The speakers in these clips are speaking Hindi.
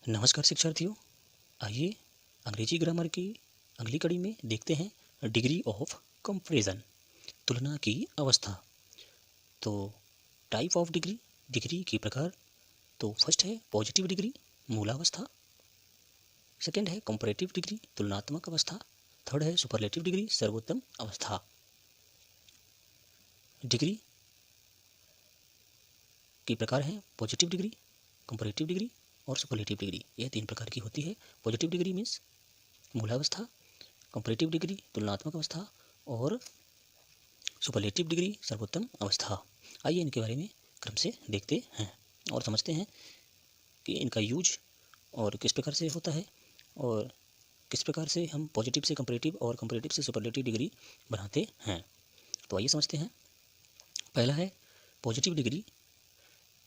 नमस्कार शिक्षार्थियों, आइए अंग्रेजी ग्रामर की अगली कड़ी में देखते हैं डिग्री ऑफ कंपैरिजन, तुलना की अवस्था। तो टाइप ऑफ डिग्री, डिग्री के प्रकार। तो फर्स्ट है पॉजिटिव डिग्री, मूलावस्था। सेकंड है कंपैरेटिव डिग्री, तुलनात्मक अवस्था। थर्ड है सुपरलेटिव डिग्री, सर्वोत्तम अवस्था। डिग्री के प्रकार हैं पॉजिटिव डिग्री, कंपैरेटिव डिग्री और सुपरलेटिव डिग्री। यह तीन प्रकार की होती है। पॉजिटिव डिग्री मीन्स मूलावस्था, कंपैरेटिव डिग्री तुलनात्मक अवस्था और सुपरलेटिव डिग्री सर्वोत्तम अवस्था। आइए इनके बारे में क्रम से देखते हैं और समझते हैं कि इनका यूज और किस प्रकार से होता है और किस प्रकार से हम पॉजिटिव से कंपैरेटिव और कंपैरेटिव से सुपरलेटिव डिग्री बनाते हैं। तो आइए समझते हैं। पहला है पॉजिटिव डिग्री।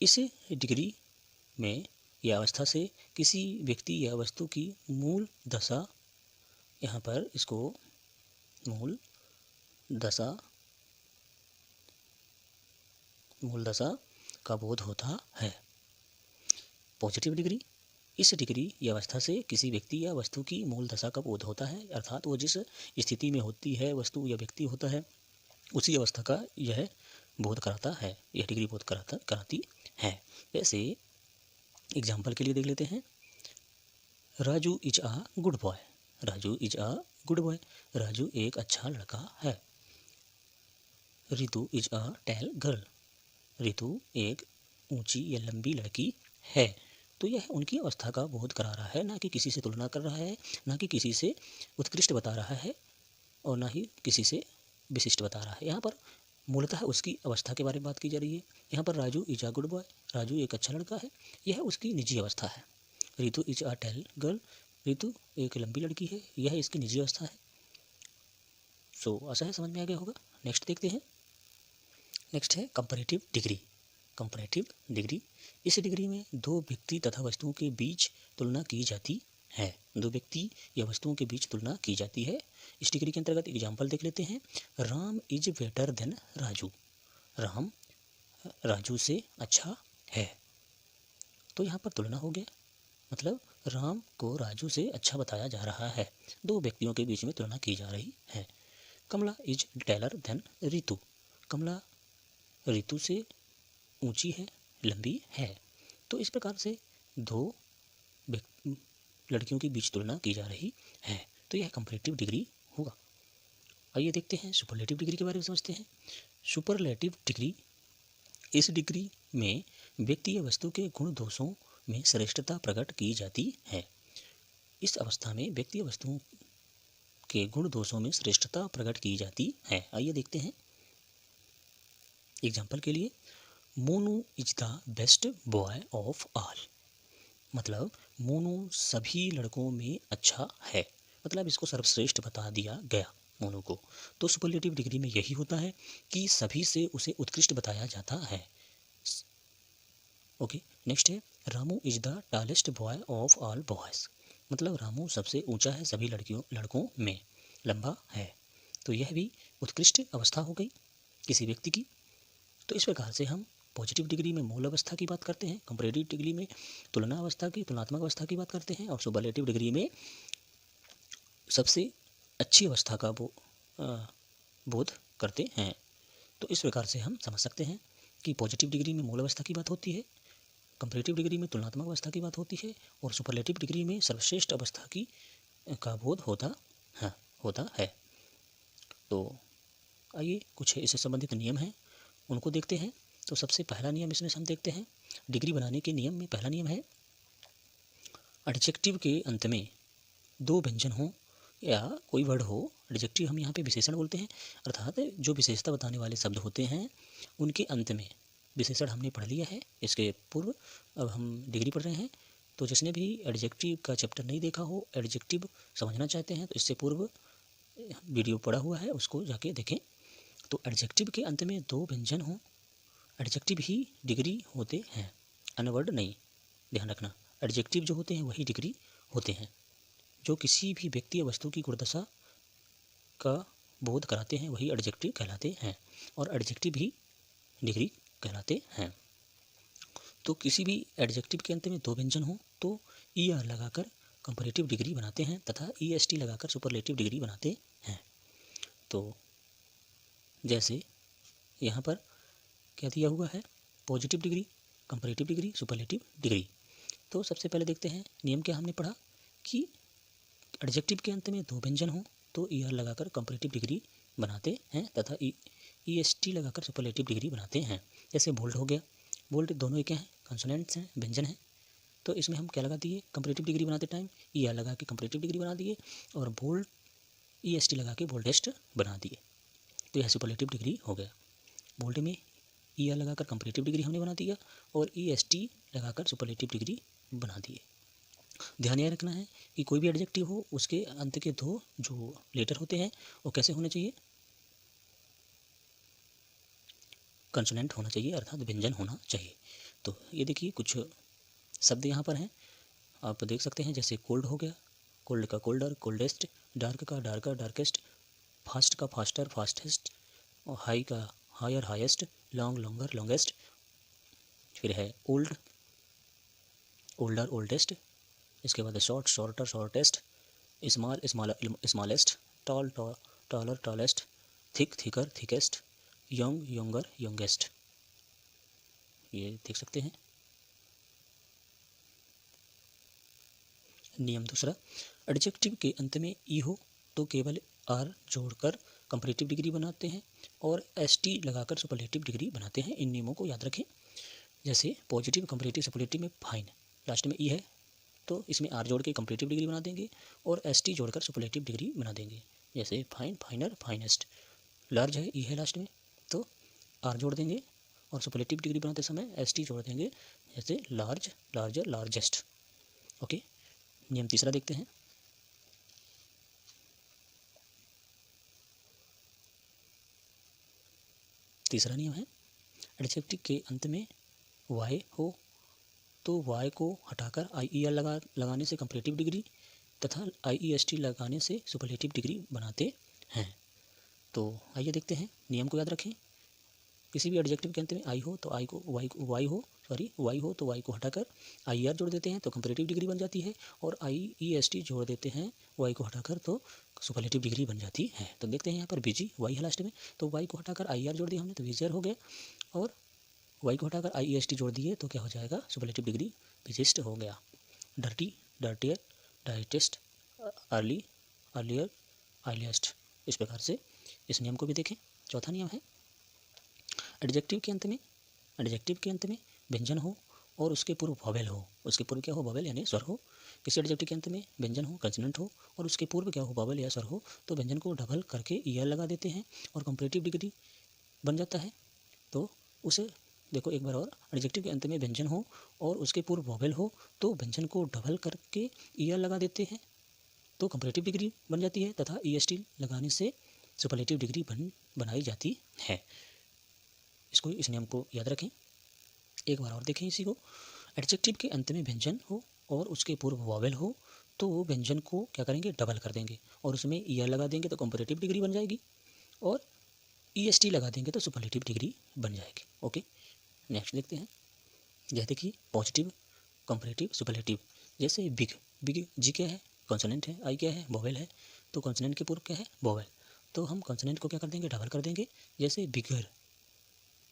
इस डिग्री में या अवस्था से किसी व्यक्ति या वस्तु की मूल दशा, यहाँ पर इसको मूल दशा का बोध होता है। पॉजिटिव डिग्री, इस डिग्री या अवस्था से किसी व्यक्ति या वस्तु की मूल दशा का बोध होता है, अर्थात वो जिस स्थिति में होती है वस्तु या व्यक्ति होता है उसी अवस्था का यह बोध कराता है, यह डिग्री बोध कराती है। जैसे एग्जाम्पल के लिए देख लेते हैं। Raju is a good boy. Raju is a good boy, Raju एक अच्छा लड़का है। Ritu is a tall girl, Ritu एक ऊंची या लंबी लड़की है। तो यह उनकी अवस्था का बोध करा रहा है, ना कि किसी से तुलना कर रहा है, ना कि किसी से उत्कृष्ट बता रहा है और ना ही किसी से विशिष्ट बता रहा है। यहाँ पर मूलतः उसकी अवस्था के बारे में बात की जा रही है। यहाँ पर Raju is a good boy, Raju एक अच्छा लड़का है, यह उसकी निजी अवस्था है। Ritu is a tall girl, Ritu एक लंबी लड़की है, यह इसकी निजी अवस्था है। सो आशा है समझ में आ गया होगा। नेक्स्ट देखते हैं। नेक्स्ट है कंपैरेटिव डिग्री। कंपैरेटिव डिग्री, इस डिग्री में दो व्यक्ति तथा वस्तुओं के बीच तुलना की जाती है। दो व्यक्ति या वस्तुओं के बीच तुलना की जाती है। इस डिग्री के अंतर्गत एग्जाम्पल देख लेते हैं। Ram is better than Raju, Ram Raju से अच्छा है। तो यहाँ पर तुलना हो गया, मतलब राम को राजू से अच्छा बताया जा रहा है। दो व्यक्तियों के बीच में तुलना की जा रही है। कमला इज टेलर देन रितु, कमला रितु से ऊंची है, लंबी है। तो इस प्रकार से दो लड़कियों के बीच तुलना की जा रही है। तो यह कंपैरेटिव डिग्री होगा। आइए देखते हैं सुपरलेटिव डिग्री के बारे में समझते हैं। सुपरलेटिव डिग्री, इस डिग्री में व्यक्ति या वस्तु के गुण दोषों में श्रेष्ठता प्रकट की जाती है। इस अवस्था में व्यक्ति या वस्तुओं के गुण दोषों में श्रेष्ठता प्रकट की जाती है। आइए देखते हैं एग्जाम्पल के लिए। Monu is the best boy of all, मतलब मोनू सभी लड़कों में अच्छा है, मतलब इसको सर्वश्रेष्ठ बता दिया गया मोनू को। तो सुपरलेटिव डिग्री में यही होता है कि सभी से उसे उत्कृष्ट बताया जाता है। ओके, नेक्स्ट है Ramu is the tallest boy of all boys, मतलब रामू सबसे ऊंचा है सभी लड़कों में, लंबा है। तो यह भी उत्कृष्ट अवस्था हो गई किसी व्यक्ति की। तो इस प्रकार से हम पॉजिटिव डिग्री में मूल अवस्था की बात करते हैं, कंपैरेटिव डिग्री में तुलना अवस्था की, तुलनात्मक अवस्था की बात करते हैं और सुपरलेटिव डिग्री में सबसे अच्छी अवस्था का बोध करते हैं। तो इस प्रकार से हम समझ सकते हैं कि पॉजिटिव डिग्री में मूल अवस्था की बात होती है, कंपैरेटिव डिग्री में तुलनात्मक अवस्था की बात होती है और सुपरलेटिव डिग्री में सर्वश्रेष्ठ अवस्था की का बोध होता है। तो आइए कुछ इससे संबंधित नियम हैं उनको देखते हैं। तो सबसे पहला नियम इसमें हम देखते हैं, डिग्री बनाने के नियम में पहला नियम है एडजेक्टिव के अंत में दो व्यंजन हो या कोई वर्ड हो। एडजेक्टिव हम यहाँ पे विशेषण बोलते हैं, अर्थात जो विशेषता बताने वाले शब्द होते हैं उनके अंत में विशेषण हमने पढ़ लिया है इसके पूर्व। अब हम डिग्री पढ़ रहे हैं, तो जिसने भी एडजेक्टिव का चैप्टर नहीं देखा हो, एडजेक्टिव समझना चाहते हैं, तो इससे पूर्व वीडियो पढ़ा हुआ है, उसको जाके देखें। तो एडजेक्टिव के अंत में दो व्यंजन हो, एडजेक्टिव ही डिग्री होते हैं, अन्य वर्ड नहीं, ध्यान रखना। एडजेक्टिव जो होते हैं वही डिग्री होते हैं, जो किसी भी व्यक्ति या वस्तु की गुणदशा का बोध कराते हैं वही एडजेक्टिव कहलाते हैं और एडजेक्टिव ही डिग्री कहलाते हैं। तो किसी भी एडजेक्टिव के अंत में दो व्यंजन हो तो ER लगाकर कंपैरेटिव डिग्री बनाते हैं तथा EST लगाकर सुपरलेटिव डिग्री बनाते हैं। तो जैसे यहाँ पर क्या दिया हुआ है, positive degree, comparative degree, superlative degree. तो सबसे पहले देखते हैं नियम क्या हमने पढ़ा कि एडजेक्टिव के अंत में दो व्यंजन हो तो ER लगाकर कंपैरेटिव डिग्री बनाते हैं तथा EST लगाकर सुपरलेटिव डिग्री बनाते हैं। जैसे बोल्ड हो गया, बोल्ड दोनों क्या हैं, कॉन्सोनेंट्स हैं, व्यंजन हैं। तो इसमें हम क्या लगा दिए, कंपैरेटिव डिग्री बनाते टाइम ER लगा के कंपैरेटिव डिग्री बना दिए और बोल्ड EST लगा के बोल्डेस्ट बना दिए। तो यह सुपरलेटिव डिग्री हो गया। बोल्ड में ER लगाकर कंपैरेटिव डिग्री हमने बना दिया और EST लगाकर सुपरलेटिव डिग्री बना दिए। ध्यान यह रखना है कि कोई भी एडजेक्टिव हो उसके अंत के दो जो लेटर होते हैं वो कैसे होने चाहिए, कंसोनेंट होना चाहिए अर्थात व्यंजन होना चाहिए। तो ये देखिए कुछ शब्द यहाँ पर हैं, आप देख सकते हैं। जैसे कोल्ड हो गया, कोल्ड का कोल्डर, कोल्डेस्ट, डार्क का डार्कर, डार्केस्ट, फास्ट का फास्टर, फास्टेस्ट, और हाई का higher, highest, long, longer, longest. फिर है ओल्ड, ओल्डर, ओल्डेस्ट। इसके बाद short, shorter, shortest, small, smaller, smallest, tall, taller, tallest, thick, thicker, thickest, young, younger, youngest. ये देख सकते हैं। नियम दूसरा, एडजेक्टिव के अंत में ई हो तो केवल आर जोड़कर कंपैरेटिव डिग्री बनाते हैं और ST लगाकर सुपरलेटिव डिग्री बनाते हैं। इन नियमों को याद रखें। जैसे पॉजिटिव, कंपैरेटिव, सुपरलेटिव में फाइन, लास्ट में ई है तो इसमें आर जोड़ के कंपैरेटिव डिग्री बना देंगे और ST जोड़कर सुपरलेटिव डिग्री बना देंगे। जैसे फाइन, फाइनर, फाइनेस्ट। लार्ज है, ई है लास्ट में तो आर जोड़ देंगे और सुपरलेटिव डिग्री बनाते समय ST जोड़ देंगे। जैसे लार्ज, लार्जर, लार्जेस्ट। ओके, नियम तीसरा देखते हैं। तीसरा नियम है, एडजेक्टिव के अंत में वाई हो तो वाई को हटाकर IER लगाने से कंपैरेटिव डिग्री तथा IEST लगाने से सुपरलेटिव डिग्री बनाते हैं। तो आइए देखते हैं, नियम को याद रखें। किसी भी एडजेक्टिव के अंत में आई हो तो वाई हो तो वाई को हटाकर IER जोड़ देते हैं तो कंपैरेटिव डिग्री बन जाती है और IEST जोड़ देते हैं वाई को हटाकर तो सुपरलेटिव डिग्री बन जाती है। तो देखते हैं यहाँ पर बीजी वाई है लास्ट में तो वाई को हटाकर IER जोड़ दिया हमने तो विजियर हो गया और वाई को हटाकर IEST जोड़ दिए तो क्या हो जाएगा, सुपरलेटिव डिग्री विशिष्ट हो गया। Dirty, dirtier, dirtiest, early, earlier, earliest. इस प्रकार से इस नियम को भी देखें। चौथा नियम है, एडजेक्टिव के अंत में व्यंजन हो और उसके पूर्व वॉवेल हो। उसके पूर्व क्या हो, वॉवेल यानी स्वर हो। किसी एडजेक्टिव के अंत में व्यंजन हो, कंसोनेंट हो और उसके पूर्व क्या हो, वॉवेल या स्वर हो तो व्यंजन को डबल करके ER लगा देते हैं और कंपैरेटिव डिग्री बन जाता है। तो उसे देखो एक बार और, एडजेक्टिव के अंत में व्यंजन हो और उसके पूर्व वॉवेल हो तो व्यंजन को डबल करके ER लगा देते हैं तो कंपैरेटिव डिग्री बन जाती है तथा EST लगाने से सुपरलेटिव डिग्री बनाई जाती है। इस नियम को याद रखें। एक बार और देखें इसी को, एडजेक्टिव के अंत में व्यंजन हो और उसके पूर्व वॉवेल हो तो वो व्यंजन को क्या करेंगे, डबल कर देंगे और उसमें ER लगा देंगे तो कंपैरेटिव डिग्री बन जाएगी और EST लगा देंगे तो सुपरलेटिव डिग्री बन जाएगी। ओके, नेक्स्ट देखते हैं। यह देखिए पॉजिटिव, कंपैरेटिव, सुपरलेटिव। जैसे बिग, बिग जी क्या है, कॉन्सोनेंट है, आई क्या है, वॉवेल है तो कॉन्सोनेंट के पूर्व क्या है, वॉवेल तो हम कॉन्सोनेंट को क्या कर देंगे, डबल कर देंगे। जैसे बिगर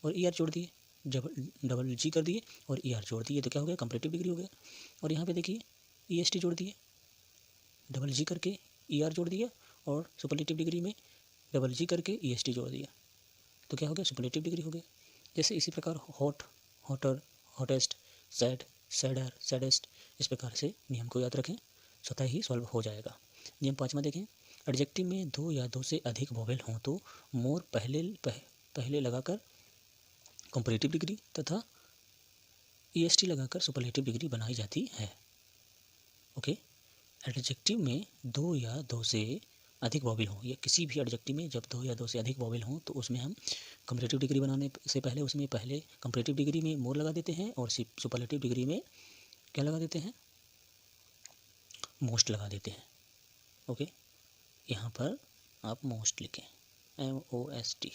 और ER जोड़ दिए, डबल जी कर दिए और ER जोड़ दिए तो क्या हो गया, कंपैरेटिव डिग्री हो गया। और यहाँ पे देखिए EST जोड़ दिए, डबल जी करके ER जोड़ दिया और सुपरलेटिव डिग्री में डबल जी करके EST जोड़ दिया तो क्या हो गया, सुपरलेटिव डिग्री हो गया। जैसे इसी प्रकार hot, hotter, hottest, sad, sadder, saddest. इस प्रकार से नियम को याद रखें, स्वतः ही सॉल्व हो जाएगा। नियम पाँचवा देखें, एडजेक्टिव में दो या दो से अधिक वॉवेल हों तो मोर पहले लगाकर कंपैरेटिव डिग्री तथा EST लगाकर सुपरलेटिव डिग्री बनाई जाती है। ओके, एडजेक्टिव में दो या दो से अधिक वॉवेल हों या किसी भी एडजेक्टिव में जब दो या दो से अधिक वॉवेल हों तो उसमें हम कंपैरेटिव डिग्री बनाने से पहले उसमें पहले कंपैरेटिव डिग्री में मोर लगा देते हैं और सुपरलेटिव डिग्री में क्या लगा देते हैं, मोस्ट लगा देते हैं। ओके, यहाँ पर आप मोस्ट लिखें, MOST,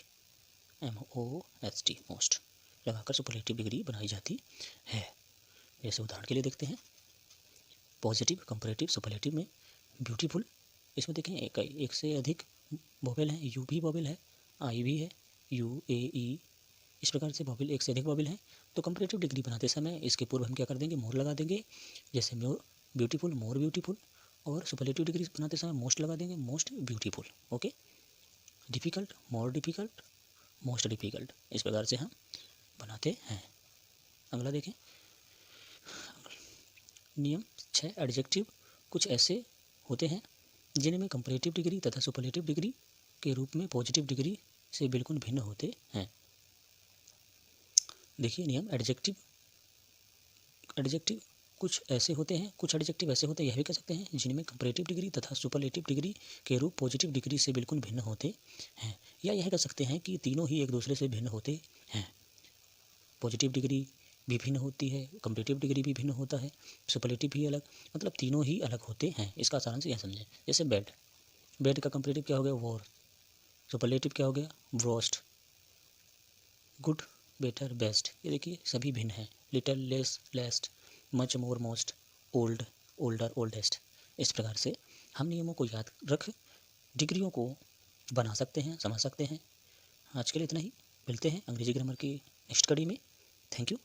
मोस्ट लगाकर सुपरलेटिव डिग्री बनाई जाती है। जैसे उदाहरण के लिए देखते हैं, पॉजिटिव, कंपैरेटिव, सुपरलेटिव में ब्यूटीफुल, इसमें देखें एक से अधिक वोवेल हैं, यू भी वोवेल है, आई भी है, यू ए ई, इस प्रकार से वोवेल एक से अधिक वोवेल हैं। तो कंपैरेटिव डिग्री बनाते समय इसके पूर्व हम क्या कर देंगे, मोर लगा देंगे, जैसे मोर ब्यूटीफुल, मोर ब्यूटीफुल। और सुपरलेटिव डिग्री बनाते समय मोस्ट लगा देंगे, most beautiful. Okay, difficult, more difficult, most difficult, इस प्रकार से हम बनाते हैं। अगला देखें, नियम 6, एडजेक्टिव कुछ ऐसे होते हैं जिनमें कंपैरेटिव डिग्री तथा सुपरलेटिव डिग्री के रूप में पॉजिटिव डिग्री से बिल्कुल भिन्न होते हैं। देखिए नियम, एडजेक्टिव कुछ ऐसे होते हैं, कुछ एडजेक्टिव ऐसे होते हैं, यह भी कह सकते हैं, जिनमें कंपैरेटिव डिग्री तथा सुपरलेटिव डिग्री के रूप पॉजिटिव डिग्री से बिल्कुल भिन्न होते हैं। या यह कह सकते हैं कि तीनों ही एक दूसरे से भिन्न होते हैं। पॉजिटिव डिग्री भी भिन्न होती है, कंपैरेटिव डिग्री भी भिन्न होता है, सुपरलेटिव भी अलग, मतलब तीनों ही अलग होते हैं। इसका सारांश यह समझें। जैसे बेड, बेड का कंपैरेटिव क्या हो गया, वॉर। सुपरलेटिव क्या हो गया, व्रोस्ट। गुड, बेटर, बेस्ट, ये देखिए सभी भिन्न हैं। लिटिल, लेस, लेस्ट, मच, मोर, मोस्ट, ओल्ड, ओल्डर, ओल्डेस्ट। इस प्रकार से हम नियमों को याद रख डिग्रियों को बना सकते हैं, समझ सकते हैं। आज के लिए इतना ही, मिलते हैं अंग्रेजी ग्रामर की नेक्स्ट कड़ी में। Thank you.